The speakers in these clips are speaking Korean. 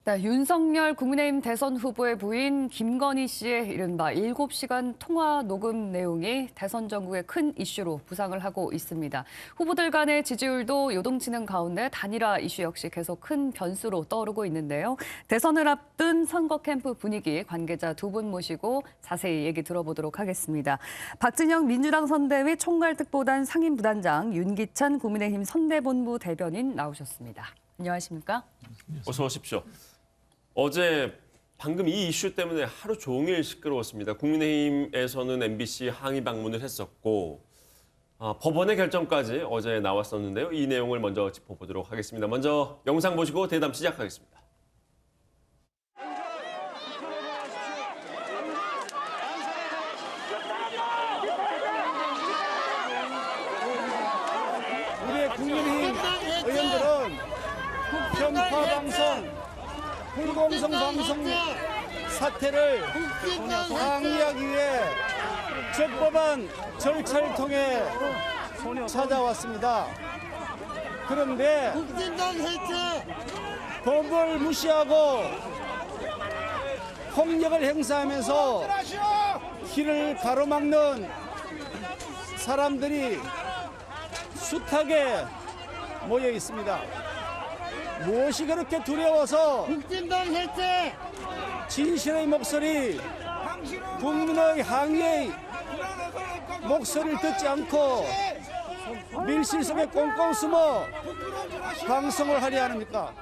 네, 윤석열 국민의힘 대선 후보의 부인 김건희 씨의 이른바 7시간 통화 녹음 내용이 대선 전국의 큰 이슈로 부상을 하고 있습니다. 후보들 간의 지지율도 요동치는 가운데 단일화 이슈 역시 계속 큰 변수로 떠오르고 있는데요. 대선을 앞둔 선거 캠프 분위기 관계자 두 분 모시고 자세히 얘기 들어보도록 하겠습니다. 박진영 민주당 선대위 총괄특보단 상임부단장, 윤기찬 국민의힘 선대본부 대변인 나오셨습니다. 안녕하십니까? 어서 오십시오. 어제 방금 이 이슈 때문에 하루 종일 시끄러웠습니다. 국민의힘에서는 MBC 항의 방문을 했었고 법원의 결정까지 어제 나왔었는데요. 이 내용을 먼저 짚어보도록 하겠습니다. 먼저 영상 보시고 대담 시작하겠습니다. 우리 국민의힘 의원들은 편파방송, 불공정 방송 사태를 방지하기 위해 적법한 절차를 통해 찾아왔습니다. 그런데 법을 무시하고 폭력을 행사하면서 길을 가로막는 사람들이 숱하게 모여 있습니다. 무엇이 그렇게 두려워서 진실의 목소리, 국민의 항의의 목소리를 듣지 않고 밀실 속에 꽁꽁 숨어 방송을 하려 합니까?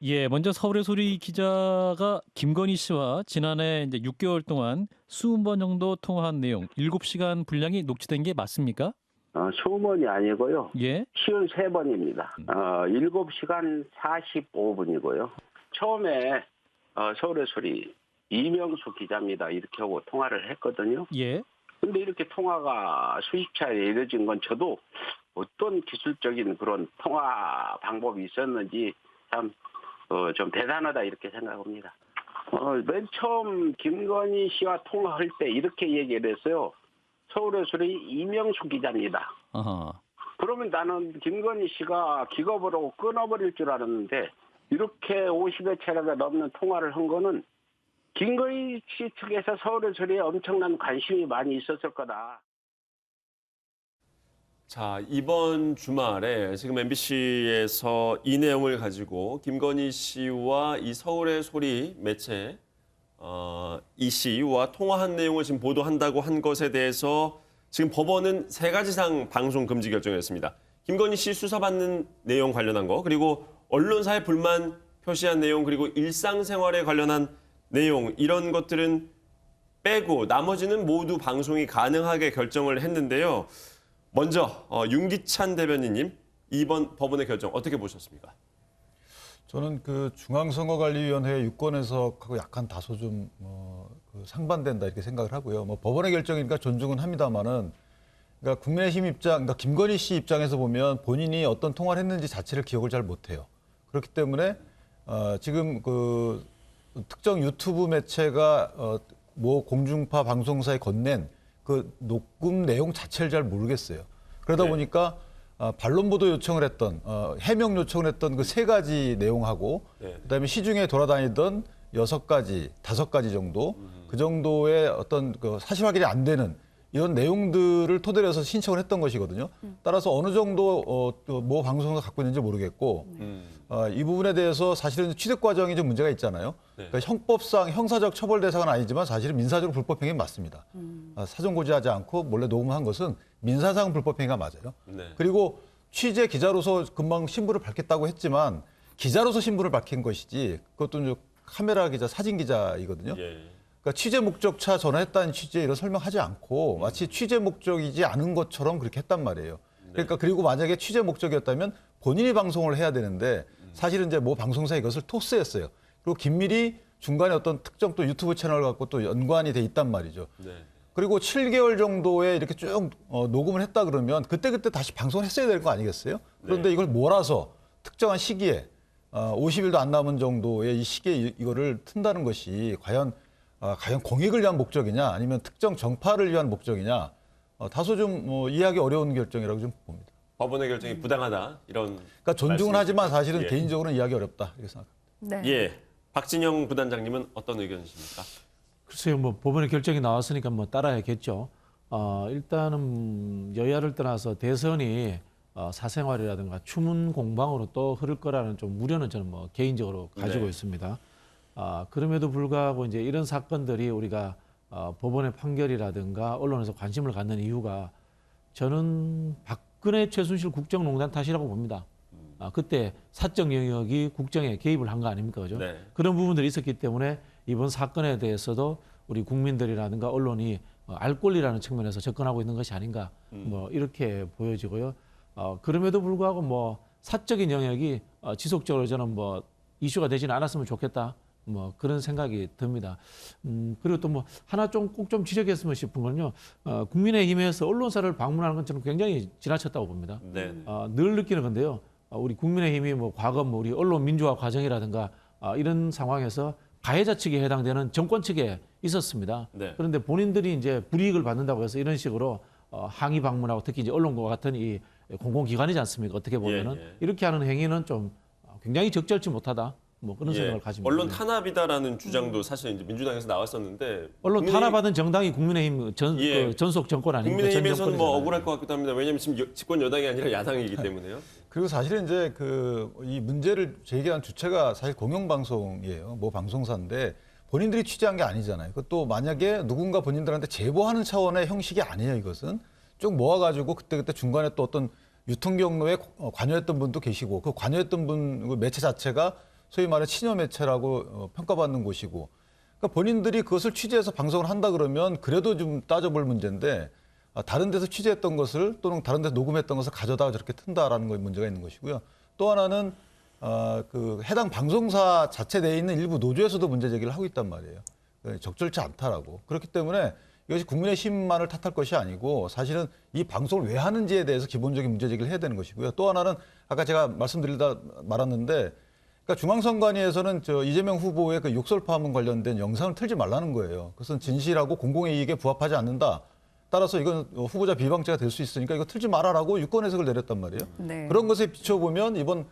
예, 먼저 서울의 소리 기자가 김건희 씨와 지난해 이제 6개월 동안 20번 정도 통화한 내용, 7시간 분량이 녹취된 게 맞습니까? 20번이 아니고요. 예. 53번입니다. 7시간 45분이고요. 처음에 서울의 소리 이명수 기자입니다. 이렇게 하고 통화를 했거든요. 예. 근데 이렇게 통화가 수십 차례 이뤄진 건 저도 어떤 기술적인 그런 통화 방법이 있었는지 참 좀 대단하다 이렇게 생각합니다. 맨 처음 김건희 씨와 통화할 때 이렇게 얘기를 했어요. 서울의 소리 이명수 기자입니다. 아하. 그러면 나는 김건희 씨가 기겁을 하고 끊어버릴 줄 알았는데 이렇게 50여 차례가 넘는 통화를 한 거는 김건희 씨 측에서 서울의 소리에 엄청난 관심이 많이 있었을 거다. 자, 이번 주말에 지금 MBC에서 이 내용을 가지고 김건희 씨와 이 서울의 소리 매체 이 씨와 통화한 내용을 지금 보도한다고 한 것에 대해서 지금 법원은 3가지상 방송 금지 결정했습니다. 김건희 씨 수사받는 내용 관련한 거, 그리고 언론사에 불만 표시한 내용, 그리고 일상생활에 관련한 내용, 이런 것들은 빼고 나머지는 모두 방송이 가능하게 결정을 했는데요. 먼저 윤기찬 대변인님, 이번 법원의 결정 어떻게 보셨습니까? 저는 그 중앙선거관리위원회 유권 해석하고 약간 다소 좀 상반된다 이렇게 생각을 하고요. 뭐 법원의 결정이니까 존중은 합니다만은, 그러니까 국민의힘 입장, 그러니까 김건희 씨 입장에서 보면 본인이 어떤 통화를 했는지 자체를 기억을 잘 못해요. 그렇기 때문에 지금 그 특정 유튜브 매체가 모 공중파 방송사에 건넨 그 녹음 내용 자체를 잘 모르겠어요. 그러다 보니까 반론보도 요청을 했던, 해명 요청을 했던 그 3가지 내용하고, 그다음에 시중에 돌아다니던 6가지, 5가지 정도, 그 정도의 어떤 그 사실 확인이 안 되는 이런 내용들을 토대로 해서 신청을 했던 것이거든요. 따라서 어느 정도 모 방송사가 갖고 있는지 모르겠고, 이 부분에 대해서 사실은 취득 과정이 좀 문제가 있잖아요. 그러니까 형법상 형사적 처벌 대상은 아니지만 사실은 민사적으로 불법행위 맞습니다. 사전 고지하지 않고 몰래 녹음한 것은 민사상 불법행위가 맞아요. 네. 그리고 취재 기자로서 금방 신분을 밝혔다고 했지만 기자로서 신분을 밝힌 것이지, 그것도 이제 카메라 기자, 사진 기자이거든요. 예. 그러니까 취재 목적차 전화했다는 취지에 이런 설명하지 않고 마치 취재 목적이지 않은 것처럼 그렇게 했단 말이에요. 그러니까 그리고 만약에 취재 목적이었다면 본인이 방송을 해야 되는데 사실은 이제 모 방송사에 이것을 토스했어요. 그리고 긴밀히 중간에 어떤 특정 또 유튜브 채널 갖고 또 연관이 돼 있단 말이죠. 네. 그리고 7개월 정도에 이렇게 쭉 녹음을 했다 그러면 그때그때 다시 방송을 했어야 될 거 아니겠어요? 그런데 이걸 몰아서 특정한 시기에 50일도 안 남은 정도의 이 시기에 이거를 튼다는 것이 과연 공익을 위한 목적이냐 아니면 특정 정파를 위한 목적이냐 다소 좀 이해하기 어려운 결정이라고 좀 봅니다. 법원의 결정이 부당하다 이런. 그러니까 존중은 하지만 사실은 예. 개인적으로는 이해하기 어렵다 이렇게 생각합니다. 네. 예, 박진영 부단장님은 어떤 의견이십니까? 글쎄요, 뭐 법원의 결정이 나왔으니까 뭐 따라야겠죠. 일단은 여야를 떠나서 대선이 사생활이라든가 추문 공방으로 또 흐를 거라는 좀 우려는 저는 뭐 개인적으로 가지고 네. 있습니다. 그럼에도 불구하고 이제 이런 사건들이 우리가 법원의 판결이라든가 언론에서 관심을 갖는 이유가 저는 박근혜 최순실 국정농단 탓이라고 봅니다. 그때 사적 영역이 국정에 개입을 한 거 아닙니까, 그죠? 네. 그런 부분들이 있었기 때문에 이번 사건에 대해서도 우리 국민들이라든가 언론이 알 권리라는 측면에서 접근하고 있는 것이 아닌가, 뭐 이렇게 보여지고요. 그럼에도 불구하고 뭐 사적인 영역이 지속적으로 저는 뭐 이슈가 되지는 않았으면 좋겠다. 뭐 그런 생각이 듭니다. 그리고 또 뭐 하나 좀 꼭 좀 지적했으면 싶은 건요. 국민의힘에서 언론사를 방문하는 건 저는 굉장히 지나쳤다고 봅니다. 네. 늘 느끼는 건데요. 우리 국민의힘이 뭐 과거 뭐 우리 언론 민주화 과정이라든가 이런 상황에서 가해자 측에 해당되는 정권 측에 있었습니다. 네. 그런데 본인들이 이제 불이익을 받는다고 해서 이런 식으로 항의 방문하고 특히 이제 언론과 같은 이 공공기관이지 않습니까? 어떻게 보면은 예. 이렇게 하는 행위는 좀 굉장히 적절치 못하다. 뭐 그런 생각을 가집니다. 언론 탄압이다라는 주장도 사실 이제 민주당에서 나왔었는데 언론 탄압받은 정당이 국민의힘 예. 전속 정권 아닙니까? 국민의힘에서는 뭐 전 정권이잖아요. 억울할 것 같기도 합니다. 왜냐하면 지금 집권 여당이 아니라 야당이기 때문에요. 그리고 사실은 이제 이 문제를 제기한 주체가 사실 공영방송이에요. 뭐 방송사인데 본인들이 취재한 게 아니잖아요. 그것도 만약에 누군가 본인들한테 제보하는 차원의 형식이 아니에요. 이것은 쭉 모아가지고 그때 중간에 또 어떤 유통 경로에 관여했던 분도 계시고 그 관여했던 분 그 매체 자체가 소위 말해 친여 매체라고 평가받는 곳이고 그러니까 본인들이 그것을 취재해서 방송을 한다 그러면 그래도 좀 따져볼 문제인데 다른 데서 취재했던 것을 또는 다른 데서 녹음했던 것을 가져다가 저렇게 튼다라는 거에 문제가 있는 것이고요. 또 하나는 그 해당 방송사 자체 내에 있는 일부 노조에서도 문제 제기를 하고 있단 말이에요. 적절치 않다라고. 그렇기 때문에 이것이 국민의힘만을 탓할 것이 아니고 사실은 이 방송을 왜 하는지에 대해서 기본적인 문제 제기를 해야 되는 것이고요. 또 하나는 아까 제가 말씀드리다 말았는데 그러니까 중앙선관위에서는 이재명 후보의 그 욕설 파문 관련된 영상을 틀지 말라는 거예요. 그것은 진실하고 공공의 이익에 부합하지 않는다. 따라서 이건 후보자 비방죄가 될 수 있으니까 이거 틀지 말아라고 유권 해석을 내렸단 말이에요. 네. 그런 것에 비춰보면 이번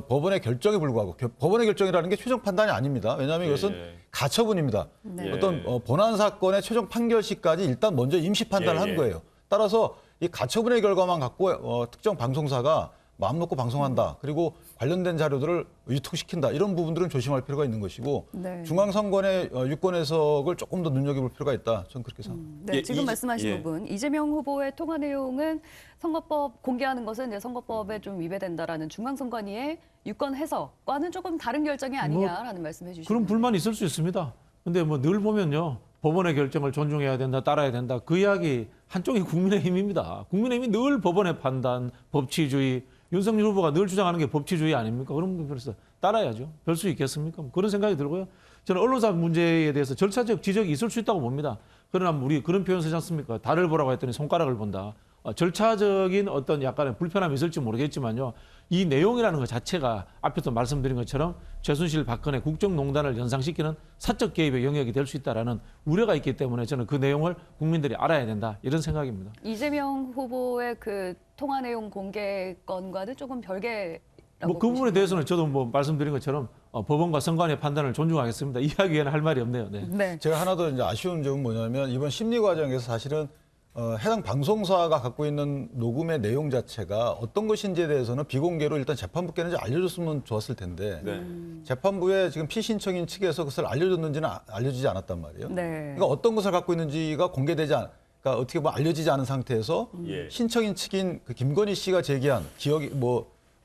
법원의 결정에 불구하고 법원의 결정이라는 게 최종 판단이 아닙니다. 왜냐하면 이것은 가처분입니다. 네. 어떤 본안 사건의 최종 판결시까지 일단 먼저 임시 판단을 한 거예요. 따라서 이 가처분의 결과만 갖고 특정 방송사가 마음 놓고 방송한다. 그리고 관련된 자료들을 유통시킨다. 이런 부분들은 조심할 필요가 있는 것이고 네. 중앙선관의 유권 해석을 조금 더 눈여겨볼 필요가 있다. 저는 그렇게 생각합니다. 네, 예, 지금 말씀하신 예. 부분 이재명 후보의 통화 내용은 선거법 공개하는 것은 이제 선거법에 좀 위배된다라는 중앙선관위의 유권 해석과는 조금 다른 결정이 아니냐라는 말씀해 주시죠. 그런 불만이 있을 수 있습니다. 근데 뭐 늘 보면요. 법원의 결정을 존중해야 된다, 따라야 된다. 그 이야기 한쪽이 국민의힘입니다. 국민의힘이 늘 법원의 판단, 법치주의, 윤석열 후보가 늘 주장하는 게 법치주의 아닙니까? 그럼 그래서 따라야죠. 별 수 있겠습니까? 그런 생각이 들고요. 저는 언론사 문제에 대해서 절차적 지적이 있을 수 있다고 봅니다. 그러나 우리 그런 표현 쓰지 않습니까? 달을 보라고 했더니 손가락을 본다. 절차적인 어떤 약간의 불편함이 있을지 모르겠지만요. 이 내용이라는 것 자체가 앞에서 말씀드린 것처럼 최순실 박근혜 국정농단을 연상시키는 사적 개입의 영역이 될 수 있다라는 우려가 있기 때문에 저는 그 내용을 국민들이 알아야 된다. 이런 생각입니다. 이재명 후보의 그 통화 내용 공개 건과는 조금 별개라고 뭐 그 부분에 대해서는 저도 뭐 말씀드린 것처럼 법원과 선관위의 판단을 존중하겠습니다. 이 이야기에는 할 말이 없네요. 네. 네. 제가 하나 더 이제 아쉬운 점은 뭐냐면 이번 심리 과정에서 사실은 해당 방송사가 갖고 있는 녹음의 내용 자체가 어떤 것인지에 대해서는 비공개로 일단 재판부께는 알려줬으면 좋았을 텐데 네. 재판부에 지금 피신청인 측에서 그것을 알려줬는지는 알려지지 않았단 말이에요. 네. 그러니까 어떤 것을 갖고 있는지가 공개되지 그러니까 어떻게 보면 알려지지 않은 상태에서 예. 신청인 측인 그 김건희 씨가 제기한 기억이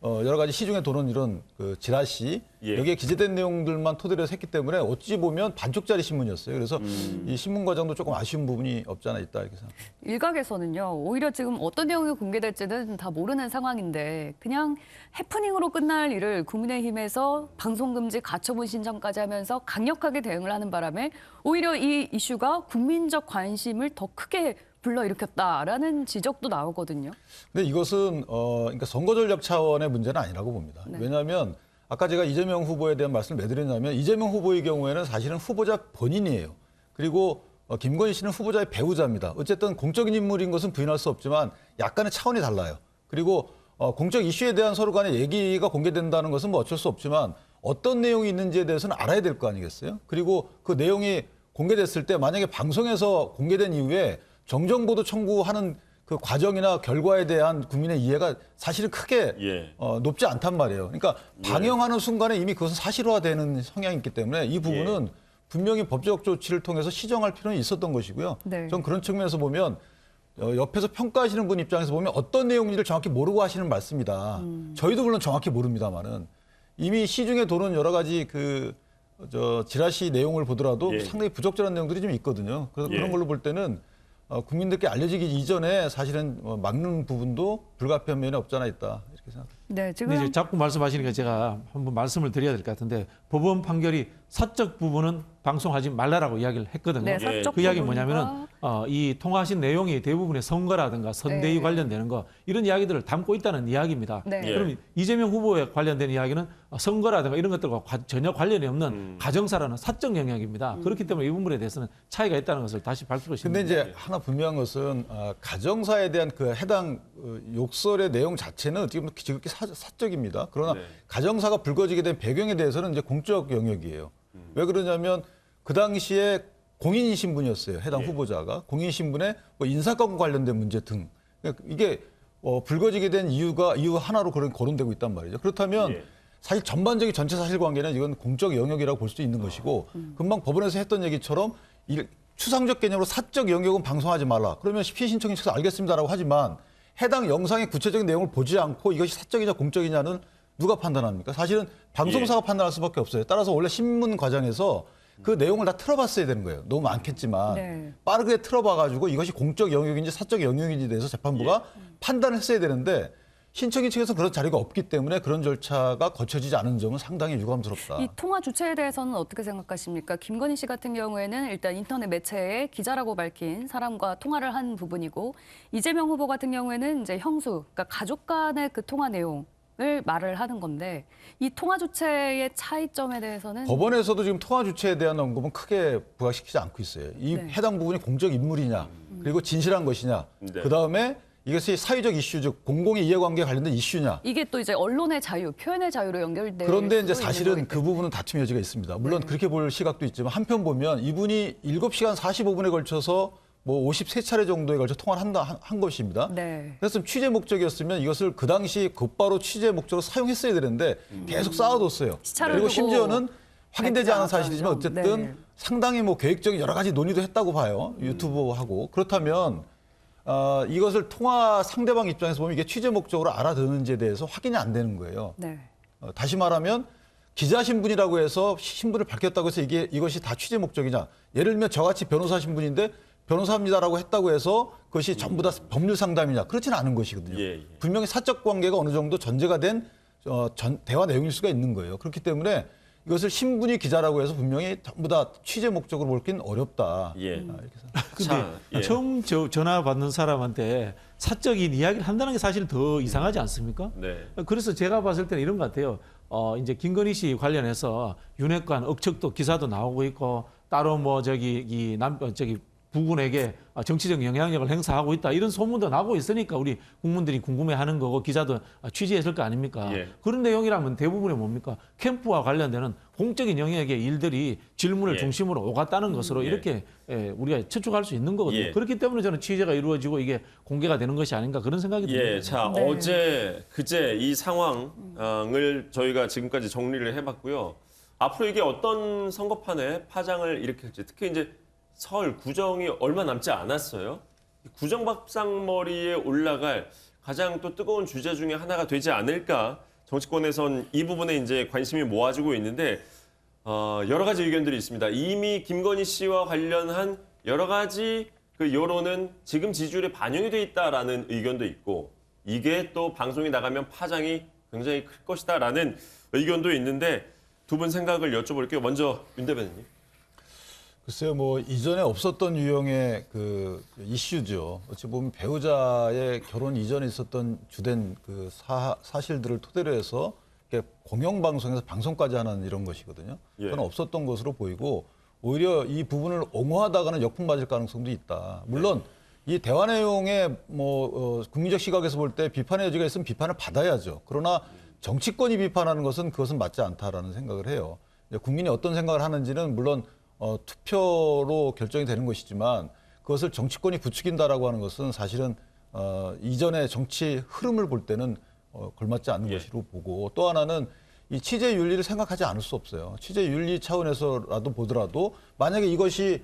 여러 가지 시중에 도는 이런 그 지라시 예. 여기에 기재된 내용들만 토대로 해서 했기 때문에 어찌 보면 반쪽짜리 신문이었어요. 그래서 이 신문 과정도 조금 아쉬운 부분이 없지 않아 있다 이렇게 생각합니다. 일각에서는요. 오히려 지금 어떤 내용이 공개될지는 다 모르는 상황인데 그냥 해프닝으로 끝날 일을 국민의힘에서 방송금지 가처분 신청까지 하면서 강력하게 대응을 하는 바람에 오히려 이 이슈가 국민적 관심을 더 크게 불러일으켰다라는 지적도 나오거든요. 근데 이것은 그러니까 선거 전략 차원의 문제는 아니라고 봅니다. 네. 왜냐하면 아까 제가 이재명 후보에 대한 말씀을 왜 드렸냐면 이재명 후보의 경우에는 사실은 후보자 본인이에요. 그리고 김건희 씨는 후보자의 배우자입니다. 어쨌든 공적인 인물인 것은 부인할 수 없지만 약간의 차원이 달라요. 그리고 공적 이슈에 대한 서로 간의 얘기가 공개된다는 것은 뭐 어쩔 수 없지만 어떤 내용이 있는지에 대해서는 알아야 될 거 아니겠어요? 그리고 그 내용이 공개됐을 때 만약에 방송에서 공개된 이후에 정정보도 청구하는 그 과정이나 결과에 대한 국민의 이해가 사실은 크게 예. 높지 않단 말이에요. 그러니까 방영하는 순간에 이미 그것은 사실화되는 성향이 있기 때문에 이 부분은 분명히 법적 조치를 통해서 시정할 필요는 있었던 것이고요. 네. 전 그런 측면에서 보면 옆에서 평가하시는 분 입장에서 보면 어떤 내용인지를 정확히 모르고 하시는 말씀이다. 저희도 물론 정확히 모릅니다만은 이미 시중에 도는 여러 가지 지라시 내용을 보더라도 예. 상당히 부적절한 내용들이 좀 있거든요. 그래서 예. 그런 걸로 볼 때는 국민들께 알려지기 이전에 사실은 막는 부분도 불가피한 면이 없지 않아 있다 이렇게 생각합니다. 네, 지금 근데 이제 자꾸 말씀하시니까 제가 한번 말씀을 드려야 될 것 같은데 법원 판결이 사적 부분은 방송하지 말라라고 이야기를 했거든요. 네, 사적 그 이야기 부분과- 뭐냐면은 이 통화하신 내용이 대부분의 선거라든가 선대위 네. 관련되는 거 이런 이야기들을 담고 있다는 이야기입니다. 네. 예. 그럼 이재명 후보에 관련된 이야기는 선거라든가 이런 것들과 전혀 관련이 없는 가정사라는 사적 영역입니다. 그렇기 때문에 이 부분에 대해서는 차이가 있다는 것을 다시 밝히고 싶습니다. 근데 이제 하나 분명한 것은 가정사에 대한 그 해당 욕설의 내용 자체는 지극히 사적입니다. 그러나 네. 가정사가 불거지게 된 배경에 대해서는 이제 공적 영역이에요. 왜 그러냐면 그 당시에 공인이신 분이었어요. 해당 후보자가 공인신분에 뭐 인사권 관련된 문제 등 그러니까 이게 불거지게 된 이유 하나로 거론되고 있단 말이죠. 그렇다면 예. 사실 전반적인 전체 사실관계는 이건 공적 영역이라고 볼 수 있는 것이고 금방 법원에서 했던 얘기처럼 추상적 개념으로 사적 영역은 방송하지 말라. 그러면 피해 신청인 측에서 알겠습니다라고 하지만 해당 영상의 구체적인 내용을 보지 않고 이것이 사적이냐 공적이냐는 누가 판단합니까? 사실은 방송사가 판단할 수밖에 없어요. 따라서 원래 신문 과정에서 그 내용을 다 틀어봤어야 되는 거예요. 너무 많겠지만 네. 빠르게 틀어봐가지고 이것이 공적 영역인지 사적 영역인지 대해서 재판부가 판단을 했어야 되는데 신청인 측에서 그런 자리가 없기 때문에 그런 절차가 거쳐지지 않은 점은 상당히 유감스럽다. 이 통화 주체에 대해서는 어떻게 생각하십니까? 김건희 씨 같은 경우에는 일단 인터넷 매체의 기자라고 밝힌 사람과 통화를 한 부분이고 이재명 후보 같은 경우에는 이제 형수, 그러니까 가족 간의 그 통화 내용을 말을 하는 건데 이 통화 주체의 차이점에 대해서는 법원에서도 지금 통화 주체에 대한 언급은 크게 부각시키지 않고 있어요. 이 네. 해당 부분이 공적 인물이냐, 그리고 진실한 것이냐, 네. 그 다음에 이것이 사회적 이슈, 즉 공공의 이해관계에 관련된 이슈냐. 이게 또 이제 언론의 자유, 표현의 자유로 연결돼. 그런데 이제 사실은 그 부분은 다툼의 여지가 있습니다. 물론 그렇게 볼 시각도 있지만 한편 보면 이분이 7시간 45분에 걸쳐서 뭐 53차례 정도에 걸쳐 통화를 한 것입니다. 네. 그래서 취재 목적이었으면 이것을 그 당시 곧바로 취재 목적으로 사용했어야 되는데 계속 쌓아뒀어요. 시차를 그리고 두고 심지어는 확인되지 않은 밝히지 사실이지만 않았다는 어쨌든 점. 네. 상당히 뭐 계획적인 여러 가지 논의도 했다고 봐요. 유튜브하고. 그렇다면 이것을 통화 상대방 입장에서 보면 이게 취재 목적으로 알아듣는지에 대해서 확인이 안 되는 거예요. 네. 다시 말하면 기자 신분이라고 해서 신분을 밝혔다고 해서 이것이 다 취재 목적이냐. 예를 들면 저같이 변호사 신분인데 변호사입니다라고 했다고 해서 그것이 전부 다 법률 상담이냐. 그렇지는 않은 것이거든요. 예. 분명히 사적 관계가 어느 정도 전제가 된 대화 내용일 수가 있는 거예요. 그렇기 때문에 이것을 신분이 기자라고 해서 분명히 전부 다 취재 목적으로 볼긴 어렵다. 예. 이렇게 생각합니다. 근데 자, 예. 처음 전화 받는 사람한테 사적인 이야기를 한다는 게 사실 더 이상하지 않습니까? 네. 그래서 제가 봤을 때는 이런 것 같아요. 이제 김건희 씨 관련해서 윤핵관 억측도 기사도 나오고 있고 따로 뭐 저기 부군에게 정치적 영향력을 행사하고 있다 이런 소문도 나고 있으니까 우리 국민들이 궁금해하는 거고 기자도 취재했을 거 아닙니까? 예. 그런 내용이라면 대부분이 뭡니까? 캠프와 관련되는 공적인 영역의 일들이 질문을 예. 중심으로 오갔다는 것으로 예. 이렇게 우리가 추측할 수 있는 거거든요. 예. 그렇기 때문에 저는 취재가 이루어지고 이게 공개가 되는 것이 아닌가 그런 생각이 듭니다. 예, 자 네. 어제 그제 이 상황을 저희가 지금까지 정리를 해봤고요. 앞으로 이게 어떤 선거판에 파장을 일으킬지 특히 이제 서울 구정이 얼마 남지 않았어요. 구정 밥상머리에 올라갈 가장 또 뜨거운 주제 중에 하나가 되지 않을까. 정치권에선 이 부분에 이제 관심이 모아지고 있는데 여러 가지 의견들이 있습니다. 이미 김건희 씨와 관련한 여러 가지 그 여론은 지금 지지율에 반영이 돼 있다라는 의견도 있고 이게 또 방송이 나가면 파장이 굉장히 클 것이다라는 의견도 있는데 두 분 생각을 여쭤볼게요. 먼저 윤 대변인님. 글쎄요, 뭐 이전에 없었던 유형의 그 이슈죠. 어찌 보면 배우자의 결혼 이전에 있었던 주된 그 사실들을 토대로 해서 이렇게 공영방송에서 방송까지 하는 이런 것이거든요. 예. 그건 없었던 것으로 보이고 오히려 이 부분을 옹호하다가는 역풍 맞을 가능성도 있다. 물론 이 대화 내용에 국민적 시각에서 볼 때 비판의 여지가 있으면 비판을 받아야죠. 그러나 정치권이 비판하는 것은 그것은 맞지 않다라는 생각을 해요. 국민이 어떤 생각을 하는지는 물론 투표로 결정이 되는 것이지만 그것을 정치권이 부추긴다라고 하는 것은 사실은 이전의 정치 흐름을 볼 때는 걸맞지 않는 것으로 보고, 또 하나는 이 취재 윤리를 생각하지 않을 수 없어요. 취재 윤리 차원에서라도 보더라도 만약에 이것이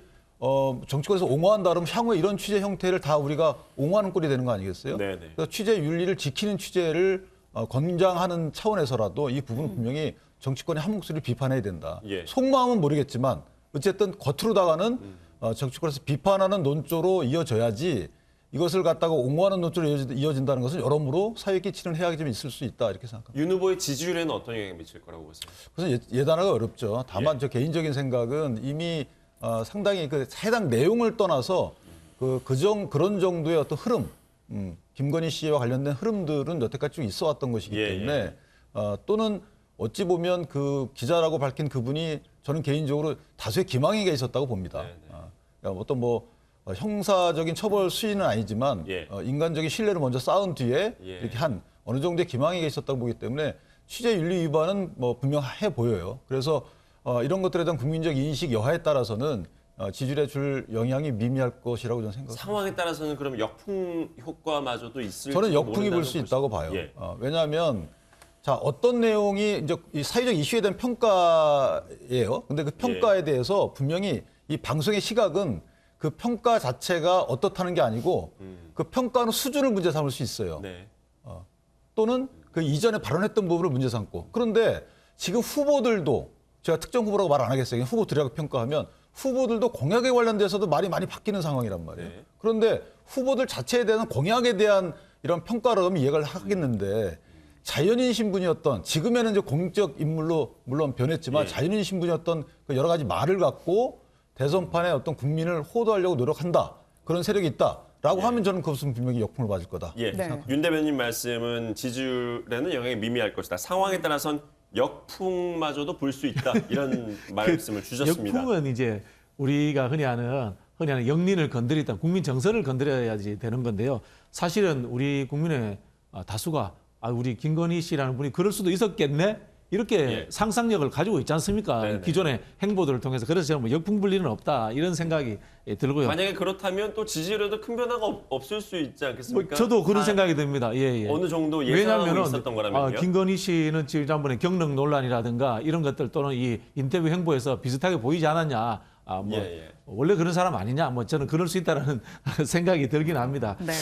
정치권에서 옹호한다 그러면 향후에 이런 취재 형태를 다 우리가 옹호하는 꼴이 되는 거 아니겠어요? 네네. 그래서 취재 윤리를 지키는 취재를 권장하는 차원에서라도 이 부분은 분명히 정치권의 한 목소리를 비판해야 된다. 예. 속마음은 모르겠지만 어쨌든 겉으로다가는 정치권에서 비판하는 논조로 이어져야지 이것을 갖다가 옹호하는 논조로 이어진다는 것은 여러모로 사회에 끼치는 해악이 좀 있을 수 있다 이렇게 생각합니다. 윤 후보의 지지율에는 어떤 영향을 미칠 거라고 보세요? 그래서 예단하기가 어렵죠. 다만 저 개인적인 생각은 이미 상당히 그 해당 내용을 떠나서 그런 정도의 어떤 흐름, 김건희 씨와 관련된 흐름들은 여태까지 쭉 있어왔던 것이기 때문에 또는 어찌 보면 그 기자라고 밝힌 그분이 저는 개인적으로 다수의 기망이가 있었다고 봅니다. 그러니까 어떤 형사적인 처벌 수위는 아니지만 인간적인 신뢰를 먼저 쌓은 뒤에 이렇게 한 어느 정도의 기망이가 있었다고 보기 때문에 취재 윤리 위반은 분명해 보여요. 그래서 이런 것들에 대한 국민적 인식 여하에 따라서는 지지율에 줄 영향이 미미할 것이라고 저는 생각합니다. 상황에 따라서는 그럼 역풍 효과마저도 있을지 저는 역풍이 불 수 있다고 봐요. 왜냐하면 자, 어떤 내용이 이제 이 사회적 이슈에 대한 평가예요. 근데 그 평가에 대해서 분명히 이 방송의 시각은 그 평가 자체가 어떻다는 게 아니고 그 평가는 수준을 문제 삼을 수 있어요. 네. 또는 그 이전에 발언했던 부분을 문제 삼고. 그런데 지금 후보들도 제가 특정 후보라고 말 안 하겠어요. 후보들이라고 평가하면 후보들도 공약에 관련돼서도 말이 많이 바뀌는 상황이란 말이에요. 그런데 후보들 자체에 대한 공약에 대한 이런 평가를 하면 이해가 하겠는데 자연인 신분이었던 지금에는 이제 공적 인물로 물론 변했지만 자연인 신분이었던 그 여러 가지 말을 갖고 대선판에 어떤 국민을 호도하려고 노력한다. 그런 세력이 있다라고 하면 저는 그것은 분명히 역풍을 맞을 거다. 윤 대변인 말씀은 지지율에는 영향이 미미할 것이다. 상황에 따라선 역풍마저도 불 수 있다. 이런 말씀을 주셨습니다. 역풍은 이제 우리가 흔히 하는 영린을 건드리다 국민 정서를 건드려야지 되는 건데요. 사실은 우리 국민의 다수가 우리 김건희 씨라는 분이 그럴 수도 있었겠네? 이렇게 상상력을 가지고 있지 않습니까? 네네. 기존의 행보들을 통해서. 그래서 저는 역풍 불 일은 없다 이런 생각이 들고요. 만약에 그렇다면 또 지지율에도 큰 변화가 없을 수 있지 않겠습니까? 저도 그런 생각이 듭니다. 어느 정도 예상하고 왜냐하면 있었던 거라면요. 김건희 씨는 지난번에 경력 논란이라든가 이런 것들 또는 이 인터뷰 행보에서 비슷하게 보이지 않았냐. 원래 그런 사람 아니냐. 저는 그럴 수 있다라는 생각이 들긴 합니다. 네.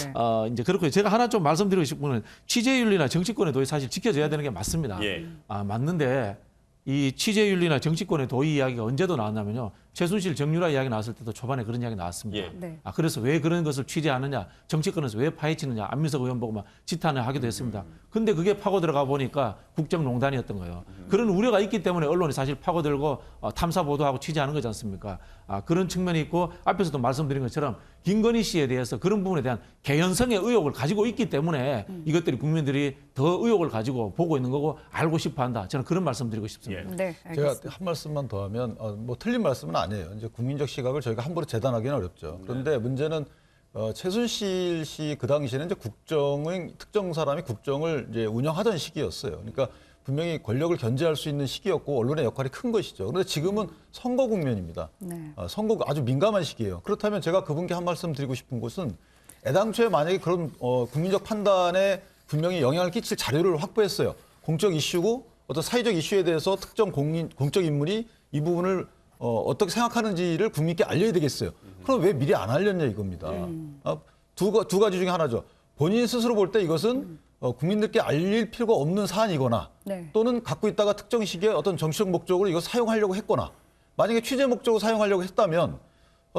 이제 그렇고요. 제가 하나 좀 말씀드리고 싶은 건 취재윤리나 정치권의 도의 사실 지켜져야 되는 게 맞습니다. 맞는데 이 취재윤리나 정치권의 도의 이야기가 언제도 나왔냐면요. 최순실 정유라 이야기 나왔을 때도 초반에 그런 이야기 나왔습니다. 그래서 왜 그런 것을 취재하느냐, 정치권에서 왜 파헤치느냐, 안민석 의원 보고 막 지탄을 하기도 했습니다. 근데 그게 파고 들어가 보니까 국정농단이었던 거예요. 그런 우려가 있기 때문에 언론이 사실 파고들고 탐사 보도하고 취재하는 거지 않습니까? 그런 측면이 있고 앞에서도 말씀드린 것처럼 김건희 씨에 대해서 그런 부분에 대한 개연성의 의혹을 가지고 있기 때문에 이것들이 국민들이 더 의혹을 가지고 보고 있는 거고 알고 싶어 한다. 저는 그런 말씀 드리고 싶습니다. 네, 제가 알겠습니다. 한 말씀만 더 하면 틀린 말씀은 아니에요. 이제 국민적 시각을 저희가 함부로 재단하기는 어렵죠. 그런데 문제는 최순실 씨 그 당시에는 이제 특정 사람이 국정을 이제 운영하던 시기였어요. 그러니까 분명히 권력을 견제할 수 있는 시기였고 언론의 역할이 큰 것이죠. 그런데 지금은 선거 국면입니다. 선거 아주 민감한 시기예요. 그렇다면 제가 그분께 한 말씀 드리고 싶은 것은 애당초에 만약에 그런 국민적 판단에 분명히 영향을 끼칠 자료를 확보했어요. 공적 이슈고 어떤 사회적 이슈에 대해서 특정 공적 인물이 이 부분을 어떻게 생각하는지를 국민께 알려야 되겠어요. 그럼 왜 미리 안 알렸냐 이겁니다. 두 가지 중에 하나죠. 본인 스스로 볼 때 이것은 국민들께 알릴 필요가 없는 사안이거나 또는 갖고 있다가 특정 시기에 어떤 정치적 목적으로 이거 사용하려고 했거나 만약에 취재 목적으로 사용하려고 했다면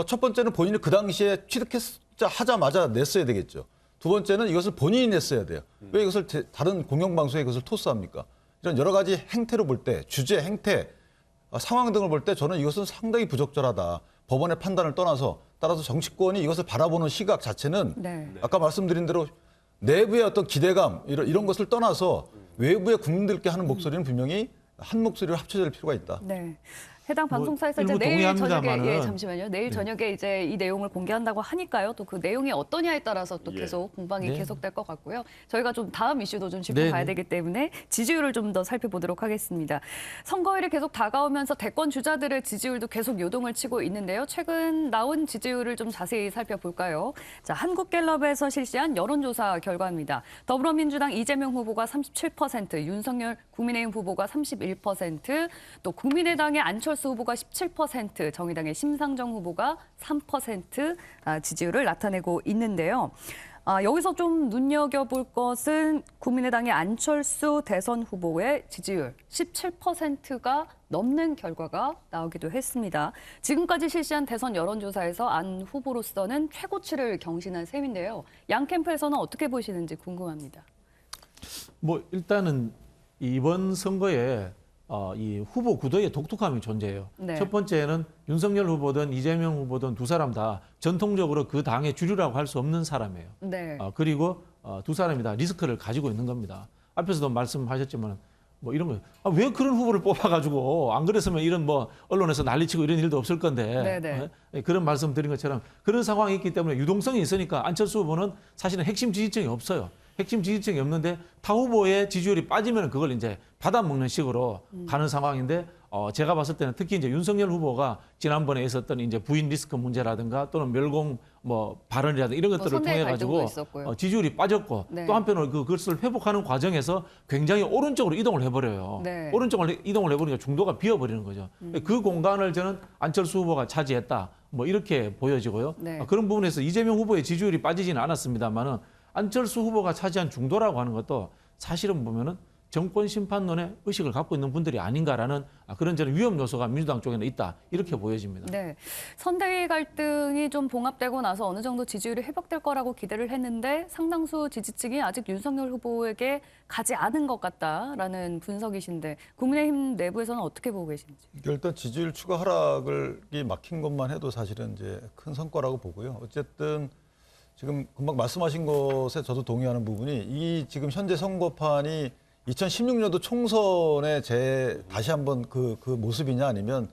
첫 번째는 본인이 그 당시에 취득하자마자 냈어야 되겠죠. 두 번째는 이것을 본인이 냈어야 돼요. 왜 이것을 다른 공영방송에 그것을 토스합니까? 이런 여러 가지 행태로 볼 때 주제, 행태, 상황 등을 볼 때 저는 이것은 상당히 부적절하다. 법원의 판단을 떠나서 따라서 정치권이 이것을 바라보는 시각 자체는 아까 말씀드린 대로 내부의 어떤 기대감 이런 것을 떠나서 외부의 국민들께 하는 목소리는 분명히 한 목소리로 합쳐질 필요가 있다. 네. 해당 방송사에서 이제 일부 내일 저녁에 동의합니다마는 잠시만요. 내일 네. 저녁에 이제 이 내용을 공개한다고 하니까요. 또 그 내용이 어떠냐에 따라서 또 예. 계속 공방이 네. 계속될 것 같고요. 저희가 좀 다음 이슈도 좀 짚어봐야 네, 네. 되기 때문에 지지율을 좀 더 살펴보도록 하겠습니다. 선거일이 계속 다가오면서 대권 주자들의 지지율도 계속 요동을 치고 있는데요. 최근 나온 지지율을 좀 자세히 살펴볼까요? 자, 한국갤럽에서 실시한 여론조사 결과입니다. 더불어민주당 이재명 후보가 37%, 윤석열 국민의힘 후보가 31%, 또 국민의당의 안철수 후보가 17%, 정의당의 심상정 후보가 3% 지지율을 나타내고 있는데요. 여기서 좀 눈여겨볼 것은 국민의당의 안철수 대선 후보의 지지율 17%가 넘는 결과가 나오기도 했습니다. 지금까지 실시한 대선 여론조사에서 안 후보로서는 최고치를 경신한 셈인데요. 양 캠프에서는 어떻게 보시는지 궁금합니다. 뭐 일단은 이번 선거에 이 후보 구도의 독특함이 존재해요. 네. 첫 번째는 윤석열 후보든 이재명 후보든 두 사람 다 전통적으로 그 당의 주류라고 할 수 없는 사람이에요. 네. 그리고 두 사람이 다 리스크를 가지고 있는 겁니다. 앞에서도 말씀하셨지만 뭐 이런 거, 왜 그런 후보를 뽑아가지고 안 그랬으면 이런 뭐 언론에서 난리치고 이런 일도 없을 건데 네네. 그런 말씀 드린 것처럼 그런 상황이 있기 때문에 유동성이 있으니까 안철수 후보는 사실은 핵심 지지층이 없어요. 핵심 지지층이 없는데 타 후보의 지지율이 빠지면 그걸 이제 받아먹는 식으로 가는 상황인데 제가 봤을 때는 특히 이제 윤석열 후보가 지난번에 있었던 이제 부인 리스크 문제라든가 또는 멸공 뭐 발언이라든가 이런 것들을 선대의 통해 갈등도 가지고 있었고요. 지지율이 빠졌고 네. 또 한편으로 그것을 회복하는 과정에서 굉장히 오른쪽으로 이동을 해버려요. 네. 오른쪽으로 이동을 해버리니까 중도가 비어버리는 거죠. 그 공간을 저는 안철수 후보가 차지했다. 뭐 이렇게 보여지고요. 네. 그런 부분에서 이재명 후보의 지지율이 빠지지는 않았습니다만은 안철수 후보가 차지한 중도라고 하는 것도 사실은 보면은 정권 심판론의 의식을 갖고 있는 분들이 아닌가라는 그런 저는 위험 요소가 민주당 쪽에는 있다 이렇게 보여집니다. 네, 선대위 갈등이 좀 봉합되고 나서 어느 정도 지지율이 회복될 거라고 기대를 했는데 상당수 지지층이 아직 윤석열 후보에게 가지 않은 것 같다라는 분석이신데 국민의힘 내부에서는 어떻게 보고 계신지? 일단 지지율 추가 하락이 막힌 것만 해도 사실은 이제 큰 성과라고 보고요. 어쨌든 지금 금방 말씀하신 것에 저도 동의하는 부분이 이 지금 현재 선거판이 2016년도 총선에 다시 한번 그 모습이냐 아니면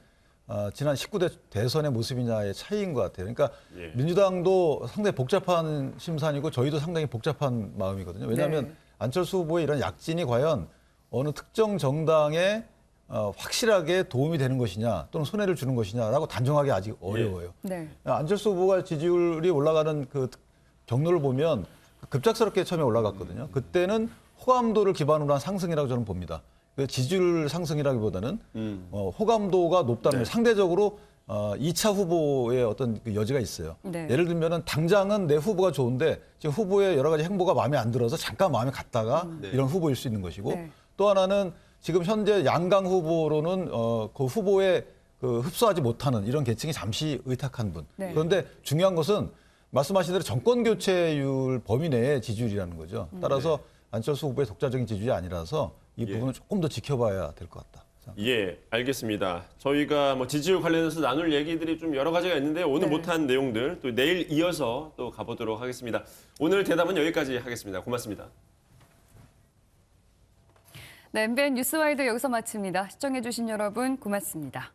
지난 19대 대선의 모습이냐의 차이인 것 같아요. 그러니까 예. 민주당도 상당히 복잡한 심산이고 저희도 상당히 복잡한 마음이거든요. 왜냐하면 네. 안철수 후보의 이런 약진이 과연 어느 특정 정당에 확실하게 도움이 되는 것이냐 또는 손해를 주는 것이냐라고 단정하기 아직 어려워요. 네. 안철수 후보가 지지율이 올라가는 그 경로를 보면 급작스럽게 처음에 올라갔거든요. 그때는 호감도를 기반으로 한 상승이라고 저는 봅니다. 지지율 상승이라기보다는 호감도가 높다는 네. 게 상대적으로 2차 후보의 어떤 그 여지가 있어요. 네. 예를 들면은 당장은 내 후보가 좋은데 지금 후보의 여러 가지 행보가 마음에 안 들어서 잠깐 마음에 갔다가 네. 이런 후보일 수 있는 것이고 네. 또 하나는 지금 현재 양강 후보로는 그 후보에 그 흡수하지 못하는 이런 계층이 잠시 의탁한 분. 네. 그런데 중요한 것은 말씀하신 대로 정권 교체율 범위 내의 지지율이라는 거죠. 따라서 안철수 후보의 독자적인 지지율이 아니라서 이 부분은 조금 더 지켜봐야 될 것 같다. 예, 알겠습니다. 저희가 뭐 지지율 관련해서 나눌 얘기들이 좀 여러 가지가 있는데 오늘 네. 못한 내용들 또 내일 이어서 또 가보도록 하겠습니다. 오늘 대답은 여기까지 하겠습니다. 고맙습니다. 네, MBN 뉴스와이드 여기서 마칩니다. 시청해주신 여러분 고맙습니다.